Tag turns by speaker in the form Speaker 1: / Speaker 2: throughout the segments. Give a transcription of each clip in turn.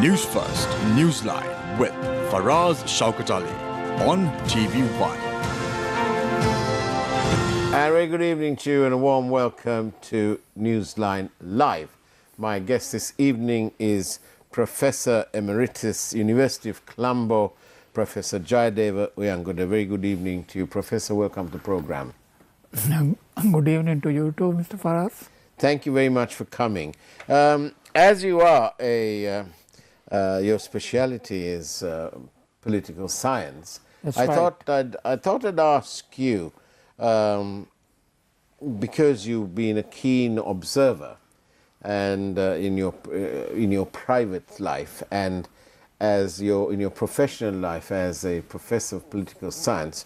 Speaker 1: News First, Newsline with Faraz Shaukat Ali on TV1.
Speaker 2: A very good evening to you and a warm welcome to Newsline Live. My guest this evening is Professor Emeritus, University of Colombo, Professor Jayadeva Uyangoda. Very good evening to you, Professor. Welcome to the program.
Speaker 3: Good evening to you too, Mr. Faraz.
Speaker 2: Thank you very much for coming. As you are your speciality is political science.
Speaker 3: That's
Speaker 2: I
Speaker 3: right.
Speaker 2: thought I'd ask you, because you've been a keen observer, and in your private life and in your professional life as a professor of political science,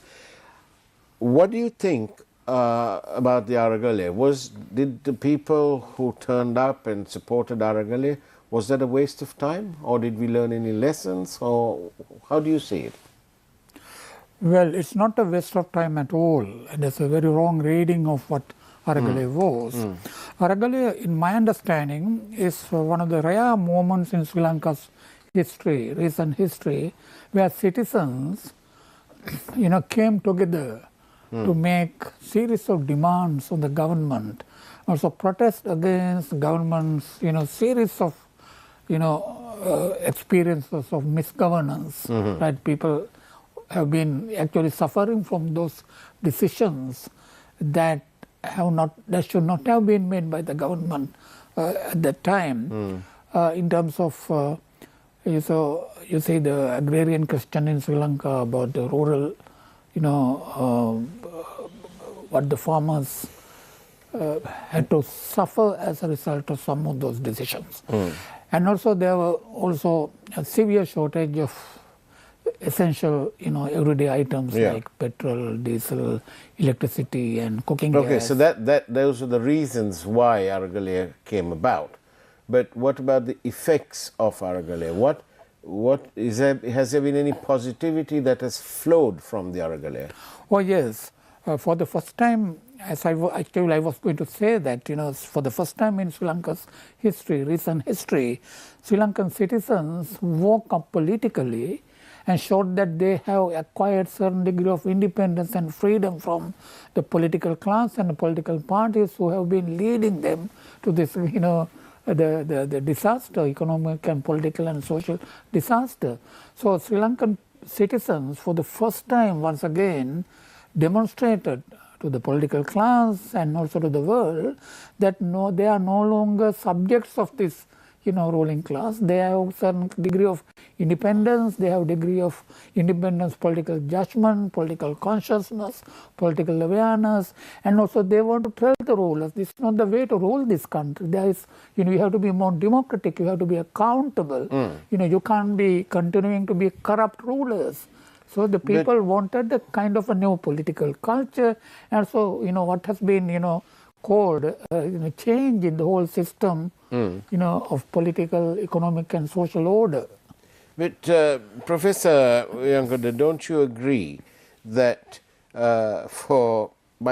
Speaker 2: what do you think about the Aragale? Did the people who turned up and supported Aragale, was that a waste of time, or did we learn any lessons, or how do you see it?
Speaker 3: Well, it's not a waste of time at all, and it's a very wrong reading of what Aragale was. Aragale, in my understanding, is one of the rare moments in Sri Lanka's history, recent history, where citizens, came together to make series of demands on the government, also protest against government's, series of, experiences of misgovernance, right? People have been actually suffering from those decisions that should not have been made by the government at that time. In terms of, you say the agrarian question in Sri Lanka about the rural, what the farmers had to suffer as a result of some of those decisions. And also there were also a severe shortage of essential, everyday items like petrol, diesel, electricity, and cooking gas.
Speaker 2: Okay, so those are the reasons why Aragale came about. But what about the effects of Aragale? Has there been any positivity that has flowed from the Aragale?
Speaker 3: Oh yes, for the first time, as I was going to say that, for the first time in Sri Lanka's history, recent history, Sri Lankan citizens woke up politically and showed that they have acquired certain degree of independence and freedom from the political class and the political parties who have been leading them to this, the disaster, economic and political and social disaster. So Sri Lankan citizens, for the first time, once again, demonstrated to the political class and also to the world that they are no longer subjects of this ruling class. They have certain degree of independence, they have degree of independence, political judgment, political consciousness, political awareness, and also they want to tell the rulers, this is not the way to rule this country. There is, you have to be more democratic, you have to be accountable. You can't be continuing to be corrupt rulers. So the people wanted a kind of a new political culture, and so, what has been, called, change in the whole system, of political, economic and social order.
Speaker 2: But Professor Uyangoda, don't you agree that by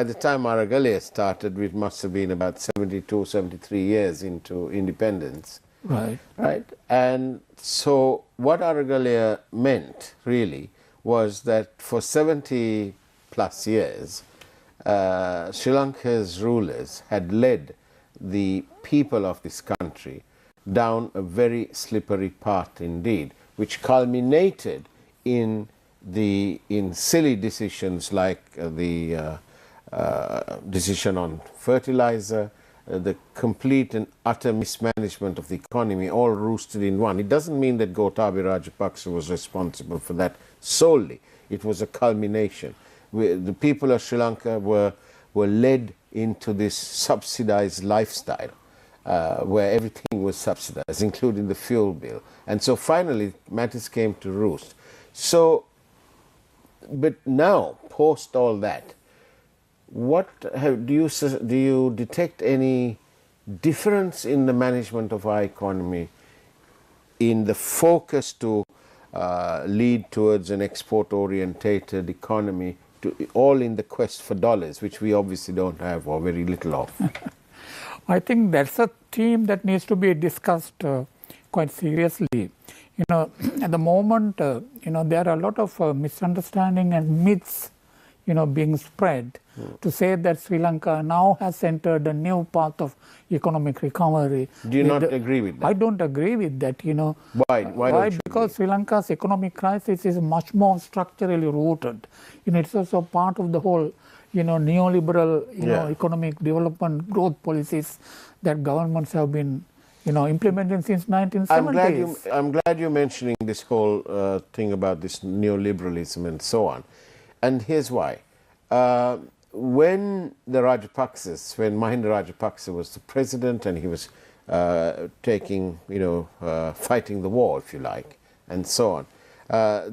Speaker 2: the time Aragale started, which must have been about 72, 73 years into independence,
Speaker 3: right?
Speaker 2: And so what Aragale meant, really, was that for 70 plus years, Sri Lanka's rulers had led the people of this country down a very slippery path indeed, which culminated in silly decisions like the decision on fertilizer, the complete and utter mismanagement of the economy, all roosted in one. It doesn't mean that Gotabaya Rajapaksa was responsible for that solely. It was a culmination. The people of Sri Lanka were led into this subsidized lifestyle where everything was subsidized, including the fuel bill. And so finally matters came to roost. So, but now, post all that, do you detect any difference in the management of our economy, in the focus to lead towards an export-orientated economy, all in the quest for dollars, which we obviously don't have or very little of?
Speaker 3: I think that's a theme that needs to be discussed quite seriously. At the moment, there are a lot of misunderstanding and myths, being spread to say that Sri Lanka now has entered a new path of economic recovery.
Speaker 2: Do you not agree with that?
Speaker 3: I don't agree with that,
Speaker 2: Why? Why don't you
Speaker 3: Because
Speaker 2: agree?
Speaker 3: Sri Lanka's economic crisis is much more structurally rooted. It's also part of the whole, neoliberal, economic development growth policies that governments have been, implementing since 1970s.
Speaker 2: I'm glad you're mentioning this whole thing about this neoliberalism and so on. And here's why. When the Rajapaksas, when Mahinda Rajapaksa was the president and he was taking, fighting the war, if you like, and so on,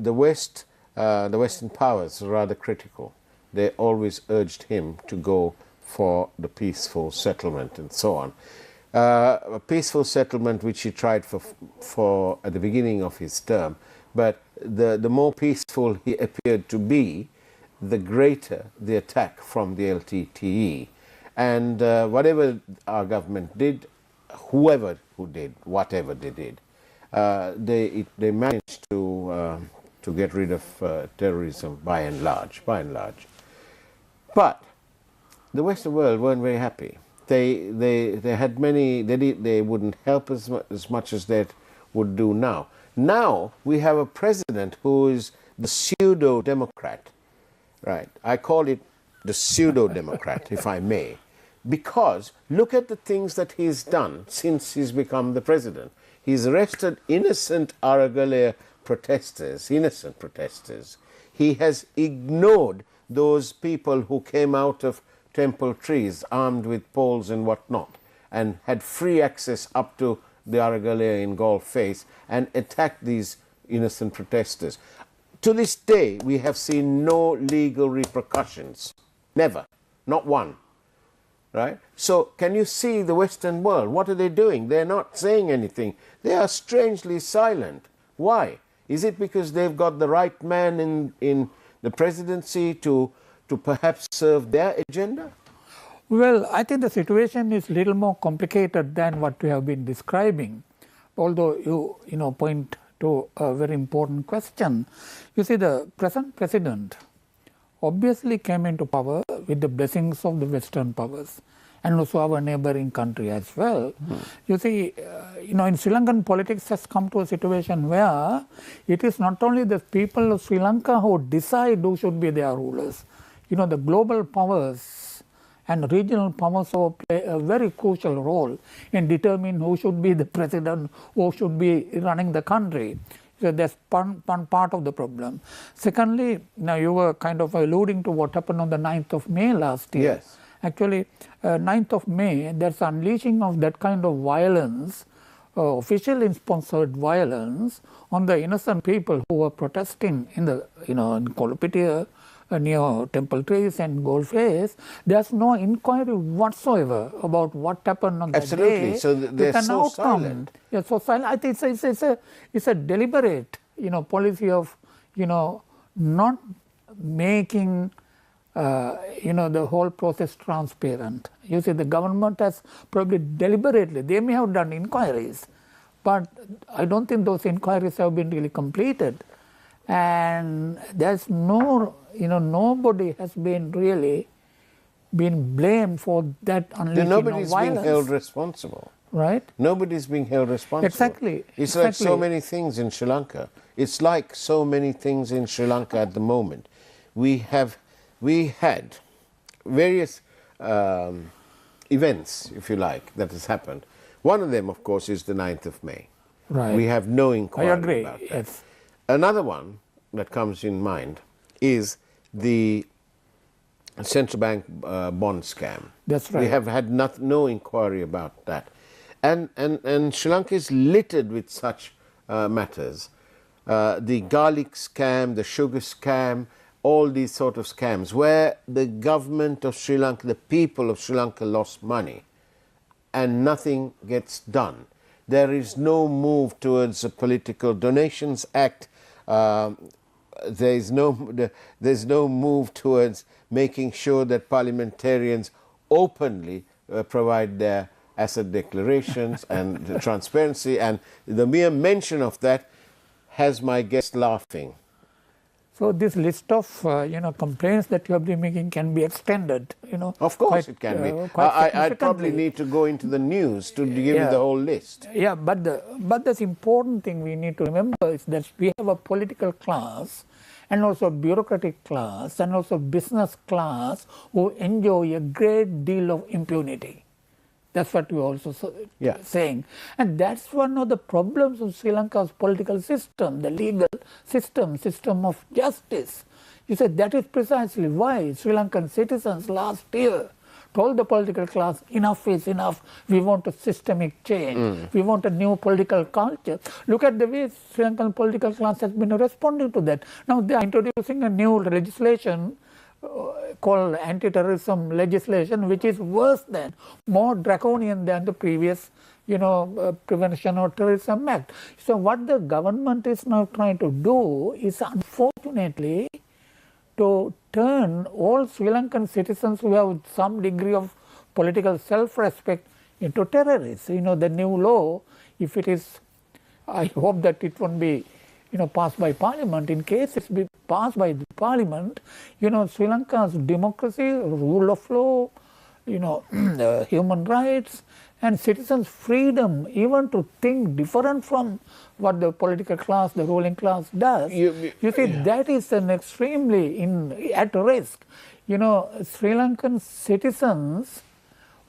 Speaker 2: the Western powers were rather critical. They always urged him to go for the peaceful settlement and so on. A peaceful settlement which he tried for at the beginning of his term, but the more peaceful he appeared to be, the greater the attack from the LTTE. And whatever our government did, whoever who did, whatever they did, they managed to get rid of terrorism by and large. But the Western world weren't very happy. They had many. They wouldn't help as much as they would do now. Now we have a president who is the pseudo-democrat. Right. I call it the pseudo-democrat, if I may, because look at the things that he's done since he's become the president. He's arrested innocent Aragale protesters, innocent protesters. He has ignored those people who came out of temple trees armed with poles and whatnot and had free access up to the Aragale in Gulf Face and attacked these innocent protesters. To this day, we have seen no legal repercussions. Never. Not one. Right? So, can you see the Western world? What are they doing? They're not saying anything. They are strangely silent. Why? Is it because they've got the right man in the presidency to perhaps serve their agenda?
Speaker 3: Well, I think the situation is a little more complicated than what we have been describing. Although you point to a very important question. You see, the present president obviously came into power with the blessings of the Western powers and also our neighboring country as well. You see, in Sri Lankan politics has come to a situation where it is not only the people of Sri Lanka who decide who should be their rulers. The global powers and regional powers play a very crucial role in determining who should be the president, who should be running the country. So that's one part of the problem. Secondly, now you were kind of alluding to what happened on the 9th of May last year.
Speaker 2: Yes.
Speaker 3: Actually, 9th of May, there's unleashing of that kind of violence, officially sponsored violence on the innocent people who were protesting in the, in Kolopitiya, near temple trees and Gold Face. There's no inquiry whatsoever about what happened on that
Speaker 2: Absolutely.
Speaker 3: day.
Speaker 2: So they're so silent.
Speaker 3: Yeah, so silent. I think it's a deliberate, policy of, not making, the whole process transparent. You see, the government has probably deliberately, they may have done inquiries, but I don't think those inquiries have been really completed. And there's no, nobody has been really been blamed for that unleashing of violence.
Speaker 2: Nobody's being held responsible.
Speaker 3: Right?
Speaker 2: Nobody's being held responsible.
Speaker 3: Exactly.
Speaker 2: It's like so many things in Sri Lanka. It's like so many things in Sri Lanka at the moment. We had various events, if you like, that has happened. One of them, of course, is the 9th of May.
Speaker 3: Right.
Speaker 2: We have no inquiry
Speaker 3: I agree.
Speaker 2: about that.
Speaker 3: Yes.
Speaker 2: Another one that comes in mind is the central bank bond scam.
Speaker 3: That's right.
Speaker 2: We have had no inquiry about that. And Sri Lanka is littered with such matters. The garlic scam, the sugar scam, all these sort of scams where the government of Sri Lanka, the people of Sri Lanka lost money and nothing gets done. There is no move towards a political donations act. There's no move towards making sure that parliamentarians openly provide their asset declarations and the transparency, and the mere mention of that has my guest laughing.
Speaker 3: So this list of complaints that you have been making can be extended.
Speaker 2: Of course, it can be. I'd probably need to go into the news to give you the whole list.
Speaker 3: Yeah, but the important thing we need to remember is that we have a political class and also a bureaucratic class and also business class who enjoy a great deal of impunity. That's what we are also saying. And that's one of the problems of Sri Lanka's political system, the legal system of justice. You said that is precisely why Sri Lankan citizens last year told the political class, enough is enough, we want a systemic change, we want a new political culture. Look at the way Sri Lankan political class has been responding to that. Now they are introducing a new legislation called anti-terrorism legislation, which is worse than, more draconian than the previous, Prevention of Terrorism Act. So what the government is now trying to do is, unfortunately, to turn all Sri Lankan citizens who have some degree of political self-respect into terrorists. The new law, if it is, I hope that it won't be passed by Parliament. In case it's be passed by the Parliament, Sri Lanka's democracy, rule of law, human rights and citizens' freedom even to think different from what the political class, the ruling class does. You see, that is an extremely at risk. Sri Lankan citizens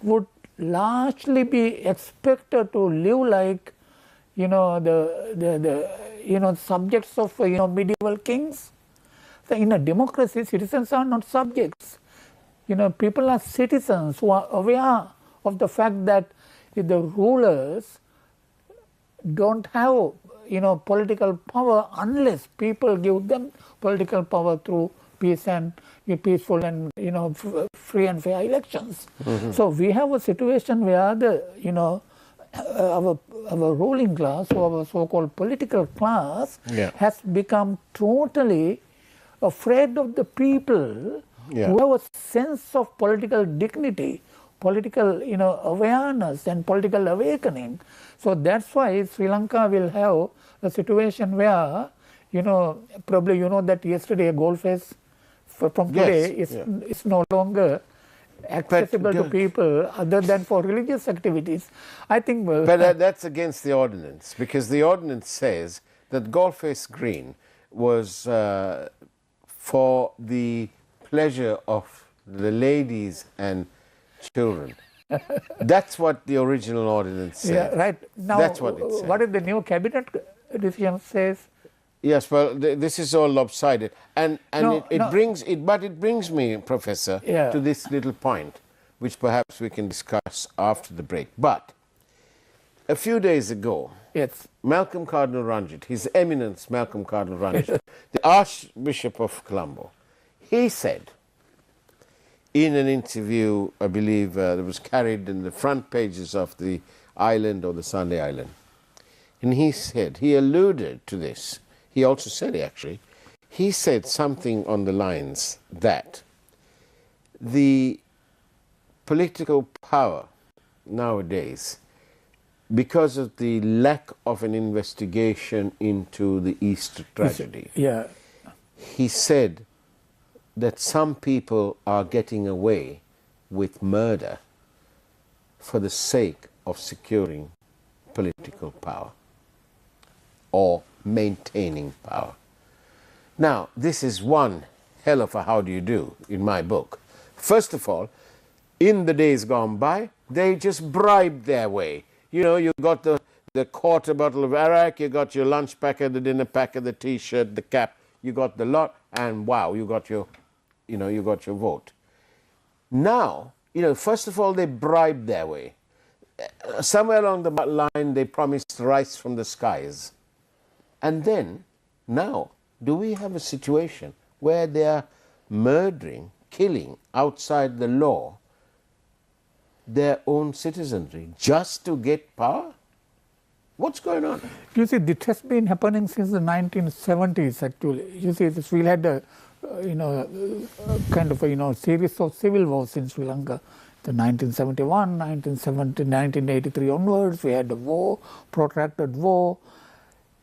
Speaker 3: would largely be expected to live like the subjects of medieval kings. So in a democracy, citizens are not subjects. People are citizens who are aware of the fact that the rulers don't have political power unless people give them political power through peaceful and free and fair elections. So we have a situation where our ruling class, or our so-called political class, has become totally afraid of the people who have a sense of political dignity, political awareness and political awakening. So that's why Sri Lanka will have a situation where, probably that yesterday a gold face from today is no longer accessible to people other than for religious activities. I think...
Speaker 2: but that's against the ordinance, because the ordinance says that Golface Green was for the pleasure of the ladies and children. That's what the original ordinance says.
Speaker 3: Yeah, right. Now,
Speaker 2: that's what it says.
Speaker 3: What if the new cabinet decision says?
Speaker 2: Yes, well, this is all lopsided, and it brings me, Professor, to this little point, which perhaps we can discuss after the break. But a few days ago, Malcolm Cardinal Ranjit, His Eminence Malcolm Cardinal Ranjit, the Archbishop of Colombo, he said in an interview, I believe that was carried in the front pages of the Island or the Sunday Island, and he said, he alluded to this. He also said, actually, he said something on the lines that the political power nowadays, because of the lack of an investigation into the Easter tragedy, he said that some people are getting away with murder for the sake of securing political power or maintaining power. Now, this is one hell of a how do you do in my book. First of all, in the days gone by, they just bribed their way. You got the quarter bottle of arak, you got your lunch packet, the dinner packet, the T-shirt, the cap, you got the lot, and wow, you got your vote. Now, first of all, they bribed their way. Somewhere along the line, they promised rice from the skies. And then, now, do we have a situation where they are murdering, killing outside the law their own citizenry just to get power? What's going on?
Speaker 3: You see, this has been happening since the 1970s, actually. You see, we had a kind of a series of civil wars in Sri Lanka. The 1971, 1970, 1983 onwards, we had a war, protracted war.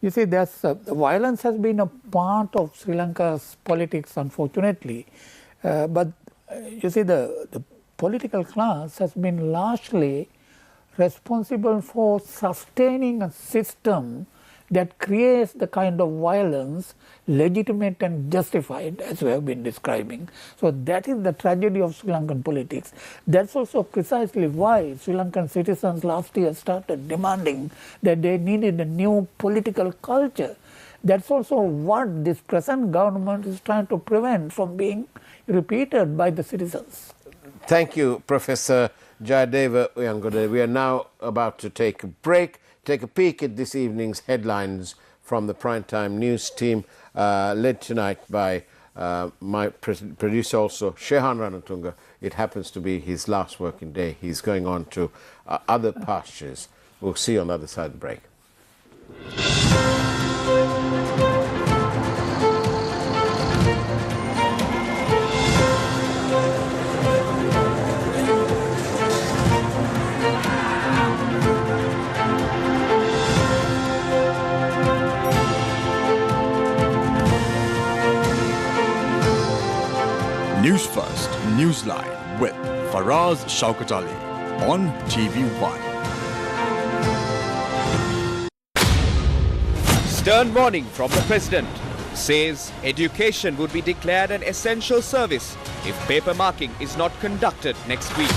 Speaker 3: You see, violence has been a part of Sri Lanka's politics, unfortunately. But you see, the political class has been largely responsible for sustaining a system that creates the kind of violence legitimate and justified, as we have been describing. So that is the tragedy of Sri Lankan politics. That's also precisely why Sri Lankan citizens last year started demanding that they needed a new political culture. That's also what this present government is trying to prevent from being repeated by the citizens.
Speaker 2: Thank you, Professor Jayadeva Uyangoda. We are now about to take a break, take a peek at this evening's headlines from the primetime news team, led tonight by my producer also, Shehan Ranatunga. It happens to be his last working day. He's going on to other pastures. We'll see you on the other side of the break.
Speaker 1: News First, Newsline with Faraz Shaukat Ali on TV1.
Speaker 4: Stern warning from the President. Says education would be declared an essential service if paper marking is not conducted next week.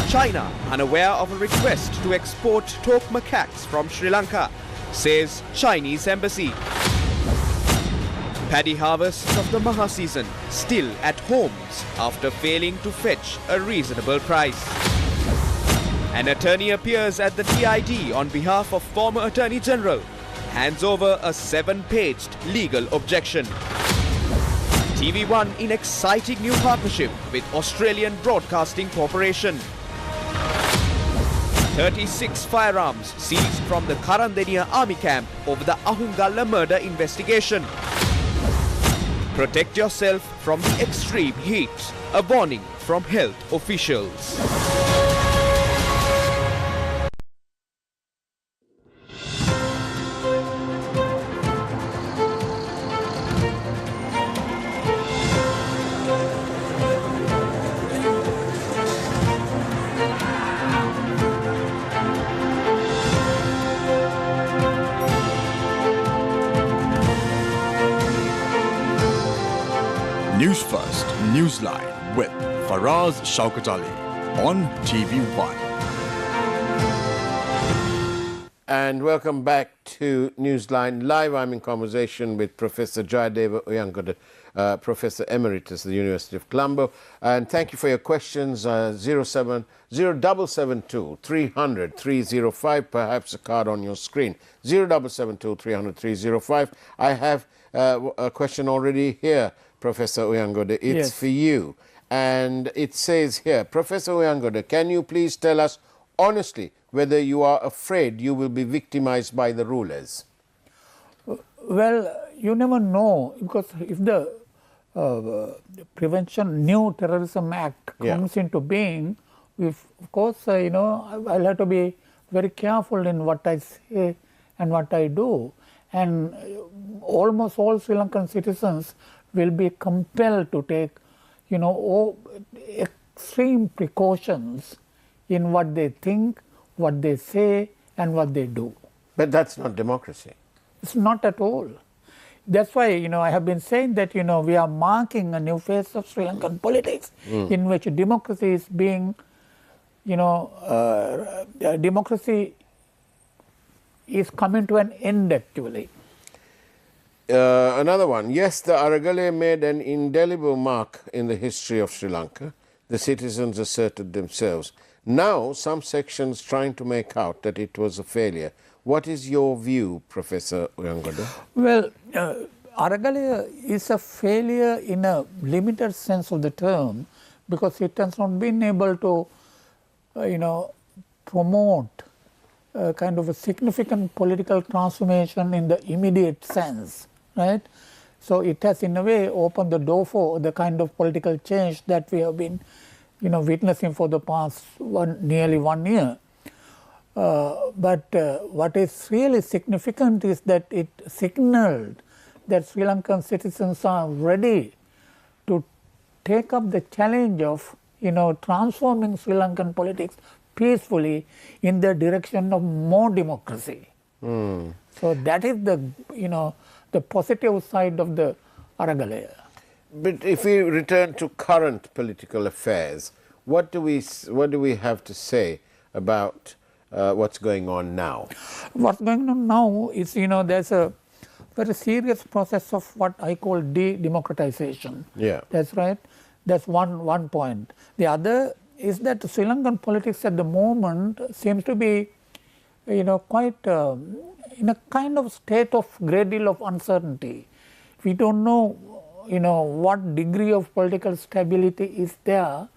Speaker 4: China unaware of a request to export toque macaques from Sri Lanka, says Chinese embassy. Paddy harvests of the Maha season still at homes after failing to fetch a reasonable price. An attorney appears at the TID on behalf of former Attorney General, hands over a 7-paged legal objection. TV1 in exciting new partnership with Australian Broadcasting Corporation. 36 firearms seized from the Karandeniya army camp over the Ahungalla murder investigation. Protect yourself from the extreme heat. A warning from health officials.
Speaker 1: News First, Newsline with Faraz Shaukat Ali on TV1.
Speaker 2: And welcome back to Newsline Live. I'm in conversation with Professor Jayadeva Uyangoda, Professor Emeritus at the University of Colombo. And thank you for your questions. 0772 300 305, perhaps a card on your screen. 0772 300 305. I have a question already here, Professor Uyangoda. It's
Speaker 3: Yes.
Speaker 2: for you. And it says here, Professor Uyangoda, can you please tell us honestly whether you are afraid you will be victimized by the rulers?
Speaker 3: Well, you never know, because if the New Terrorism Act comes into being, of course, I'll have to be very careful in what I say and what I do. And almost all Sri Lankan citizens will be compelled to take, extreme precautions in what they think, what they say, and what they do.
Speaker 2: But that's not democracy.
Speaker 3: It's not at all. That's why, I have been saying that, we are marking a new phase of Sri Lankan politics in which democracy is being, democracy is coming to an end, actually.
Speaker 2: Another one. Yes, the Aragale made an indelible mark in the history of Sri Lanka. The citizens asserted themselves. Now, some sections trying to make out that it was a failure. What is your view, Professor Uyangoda?
Speaker 3: Well, Aragale is a failure in a limited sense of the term, because it has not been able to, promote kind of a significant political transformation in the immediate sense, right? So it has in a way opened the door for the kind of political change that we have been, witnessing for the past nearly 1 year. But what is really significant is that it signaled that Sri Lankan citizens are ready to take up the challenge of transforming Sri Lankan politics peacefully in the direction of more democracy. So that is the positive side of the Aragale.
Speaker 2: But if we return to current political affairs, what do we have to say about what's going on now?
Speaker 3: What's going on now is, there's a very serious process of what I call de-democratization.
Speaker 2: Yeah.
Speaker 3: That's right. That's one point. The other is that Sri Lankan politics at the moment seems to be, quite in a kind of state of great deal of uncertainty. We don't know, what degree of political stability is there,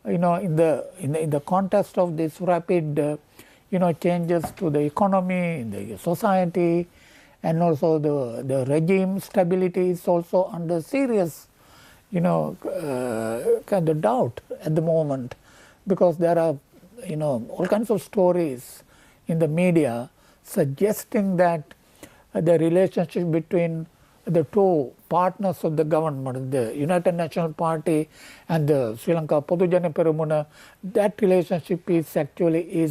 Speaker 3: in the context of this rapid, changes to the economy, in the society, and also the regime stability is also under serious, kind of doubt at the moment, because there are, all kinds of stories in the media suggesting that the relationship between the two partners of the government, the United National Party and the Sri Lanka Podujana Peramuna, that relationship is actually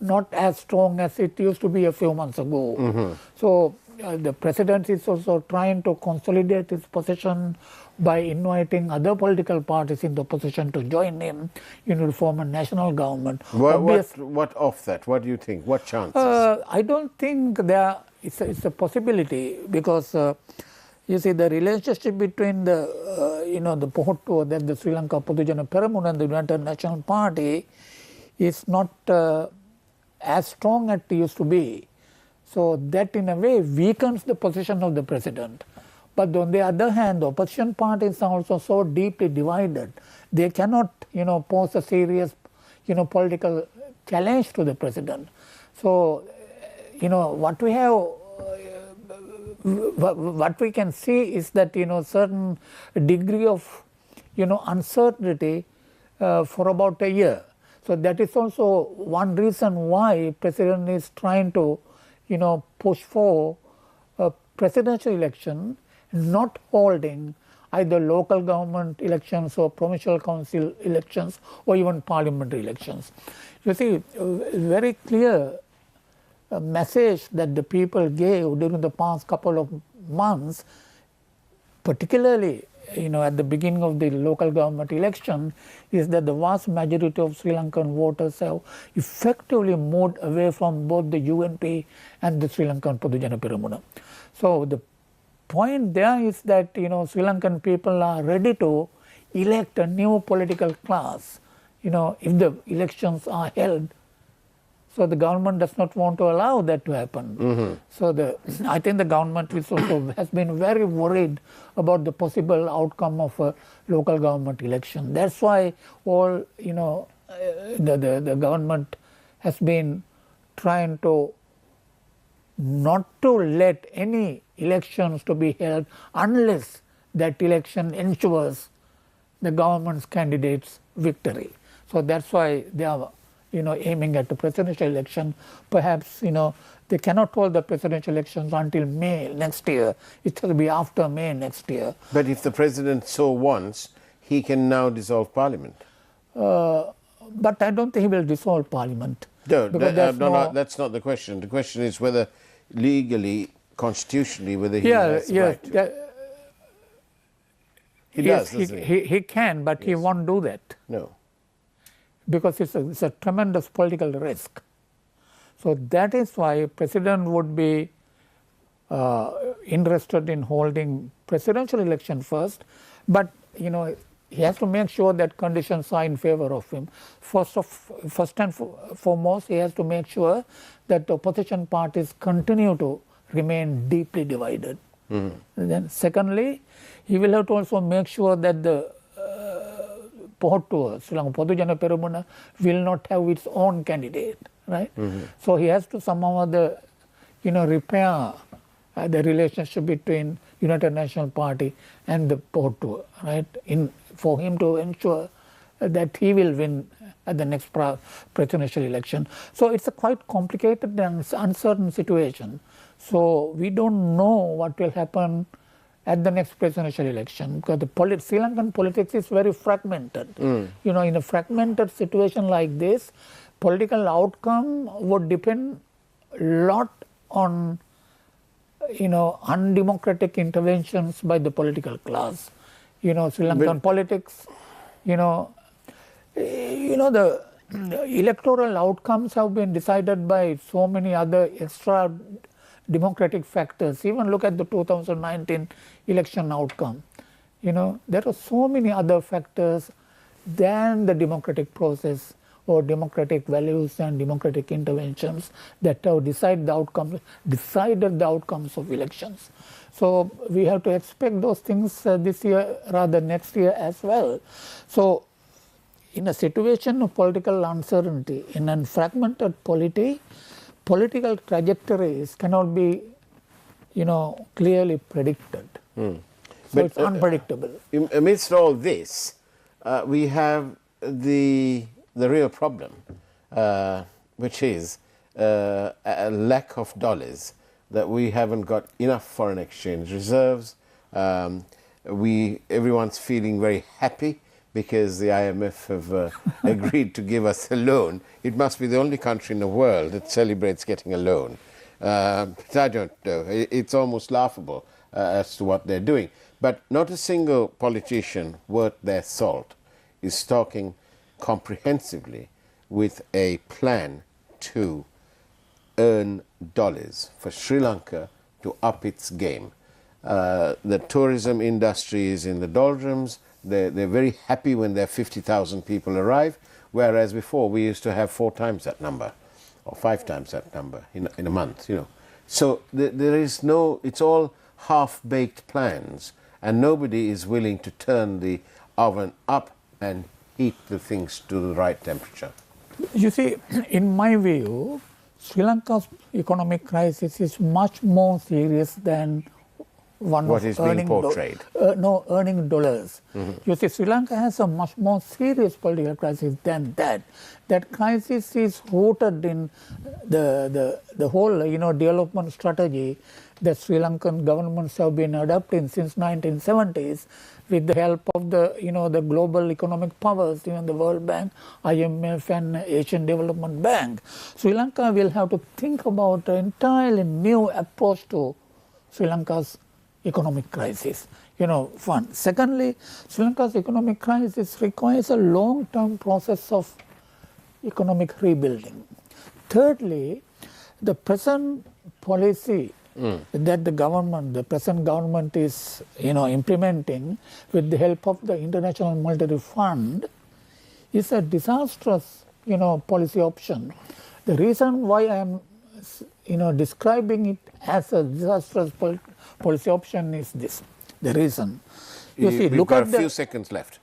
Speaker 3: not as strong as it used to be a few months ago. So the president is also trying to consolidate his position by inviting other political parties in the opposition to join him to form a national government.
Speaker 2: What of that? What do you think? What chances?
Speaker 3: I don't think it's a possibility, because you see, the relationship between the the Pohottu, that the Sri Lanka Podujana Peramuna and the United National Party is not as strong as it used to be. So that in a way weakens the position of the president. But on the other hand, the opposition parties are also so deeply divided. They cannot, pose a serious, political challenge to the president. So, what we have, what we can see is that, certain degree of, uncertainty for about a year. So that is also one reason why president is trying to, push for a presidential election, not holding either local government elections or provincial council elections or even parliamentary elections. You see, a very clear message that the people gave during the past couple of months, particularly at the beginning of the local government election, is that the vast majority of Sri Lankan voters have effectively moved away from both the UNP and the Sri Lankan Podujana Peramuna. So the point there is that Sri Lankan people are ready to elect a new political class, if the elections are held. So the government does not want to allow that to happen. So I think the government has been very worried about the possible outcome of a local government election. That's why all the government has been trying to not to let any elections to be held unless that election ensures the government's candidate's victory. So that's why they are aiming at the presidential election. Perhaps, they cannot hold the presidential elections until May next year. It will be after May next year.
Speaker 2: But if the president so wants, he can now dissolve parliament.
Speaker 3: But I don't think he will dissolve parliament.
Speaker 2: No, that's not the question. The question is whether legally, constitutionally, whether he has the right to. He does, doesn't he?
Speaker 3: He can, but he won't do that.
Speaker 2: No.
Speaker 3: Because it's a tremendous political risk. So that is why president would be interested in holding presidential election first, but he has to make sure that conditions are in favor of him. First and foremost, he has to make sure that the opposition parties continue to remain deeply divided. Then secondly, he will have to also make sure that the Pohottu, Sri Lanka Podujana Peramuna, will not have its own candidate, right? So he has to somehow repair the relationship between United National Party and the Pohottu, right? For him to ensure that he will win at the next presidential election. So it's a quite complicated and uncertain situation. So we don't know what will happen at the next presidential election, because the Sri Lankan politics is very fragmented. You know, in a fragmented situation like this, political outcome would depend a lot on, you know, undemocratic interventions by the political class. You know, Sri Lankan politics, the electoral outcomes have been decided by so many other extra democratic factors. Even look at the 2019 election outcome. You know, there are so many other factors than the democratic process or democratic values and democratic interventions that have decided the outcomes of elections. So we have to expect those things this year, rather next year as well. So in a situation of political uncertainty, in a fragmented polity, political trajectories cannot be, clearly predicted. So it's unpredictable.
Speaker 2: Amidst all this, we have the real problem, which is a lack of dollars, that we haven't got enough foreign exchange reserves. Everyone's feeling very happy because the IMF have agreed to give us a loan. It must be the only country in the world that celebrates getting a loan. But I don't know. It's almost laughable as to what they're doing. But not a single politician worth their salt is talking comprehensively with a plan to earn dollars for Sri Lanka to up its game. The tourism industry is in the doldrums. They're very happy when their 50,000 people arrive, whereas before we used to have 4 times that number or 5 times that number in a month, So there is no, it's all half-baked plans, and nobody is willing to turn the oven up and heat the things to the right temperature.
Speaker 3: You see, in my view, Sri Lanka's economic crisis is much more serious than one
Speaker 2: what
Speaker 3: of
Speaker 2: is
Speaker 3: earning
Speaker 2: being portrayed.
Speaker 3: Earning dollars. You see, Sri Lanka has a much more serious political crisis than that. That crisis is rooted in the whole development strategy that Sri Lankan governments have been adopting since 1970s, with the help of the global economic powers, the World Bank, IMF and Asian Development Bank. Sri Lanka will have to think about an entirely new approach to Sri Lanka's economic crisis. One. Secondly, Sri Lanka's economic crisis requires a long-term process of economic rebuilding. Thirdly, the present policy that the present government is, implementing with the help of the International Monetary Fund is a disastrous, policy option. The reason why I am, describing it as a disastrous policy option is this. The reason.
Speaker 2: We've got a few seconds left.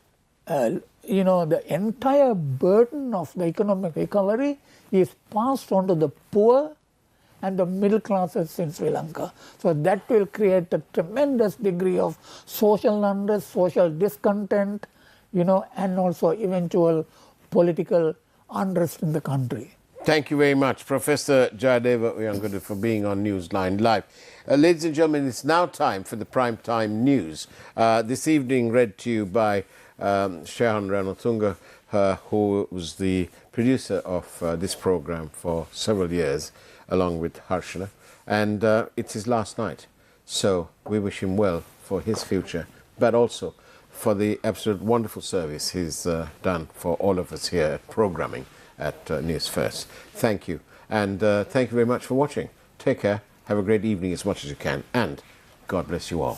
Speaker 3: The entire burden of the economic recovery is passed on to the poor and the middle classes in Sri Lanka. So that will create a tremendous degree of social unrest, social discontent, and also eventual political unrest in the country.
Speaker 2: Thank you very much, Professor Jayadeva Uyangoda, for being on Newsline Live. Ladies and gentlemen, it's now time for the Prime Time News. This evening read to you by Shehan Ranatunga, who was the producer of this program for several years, along with Harshana. And it's his last night. So we wish him well for his future, but also for the absolute wonderful service he's done for all of us here at programming at News First. Thank you. And thank you very much for watching. Take care. Have a great evening as much as you can. And God bless you all.